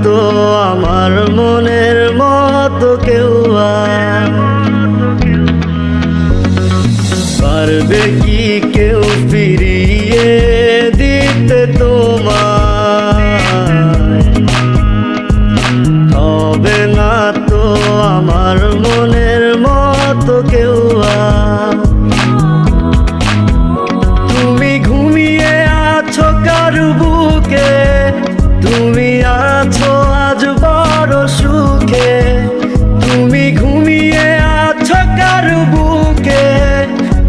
তো আমার মনের মতো কেউ পারবে কি কেউ ফিরিয়ে দিতে তোমায়? হবে না তো আমার মনের মতো কেউ। তুমি ঘুমিয়ে আছো কার বুকে, তুমি আছো আজ বড় সুখে। তুমি ঘুমিয়ে আছো কার বুকে,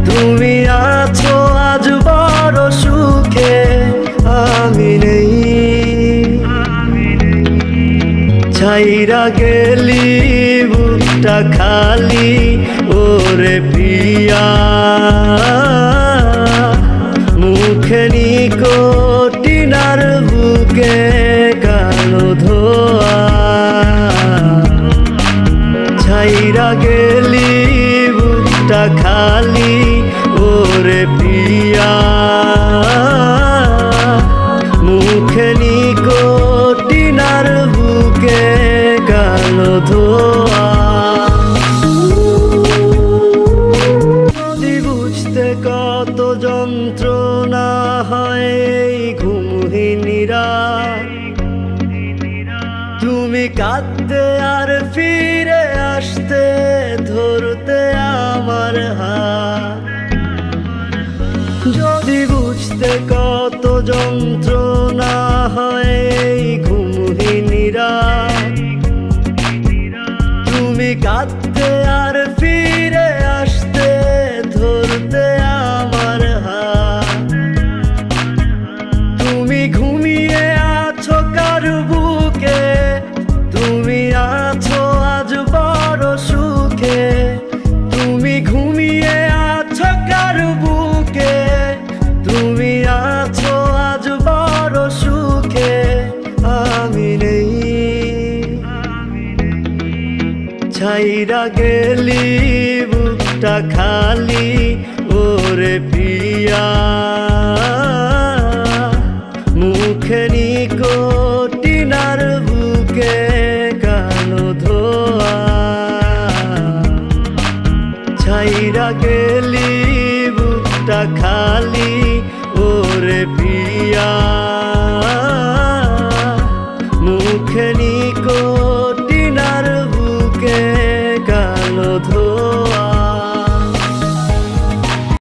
তুমি আছো আজ বড় সুখে। আমি নেই, ছাইরা গেলি বুকটা খালি ওরে প্রিয়া। মুখে নিকোটিনার বুকে কালো ধোয়া। ছাইরা গেলি বুকটা খালি ওরে প্রিয়া। মুখে নিকোটিনার বুকে কালো ধোয়া। যদি বুঝতে কত যন্ত্রণা হয় এই ঘুমহীন রাত, তুমি কাঁদতে আর ফিরে আসতে ধরতে আমার হাত। যদি বুঝতে কত যন্ত্রণা হয় এই ঘুমহীন রাত, তুমি কাঁদতে আর ফিরে আসতে ধরতে আমার হাত। তুমি ঘুমিয়ে আছো কার বুকে, তুমি আছো আজ বড় সুখে। তুমি ঘুমিয়ে আছো কার বুকে, তুমি আছো আজ বড় সুখে। আমি নেই, ছাইরা গেলি বুকটা খালি ওরে প্রিয়া। মুখে নিকোটিনার বুকে কালো ধোয়া। ছাইরা গেলি বুকটা খালি ওরে প্রিয়া। মুখে নিকোটিনার বুকে কালো ধোয়া।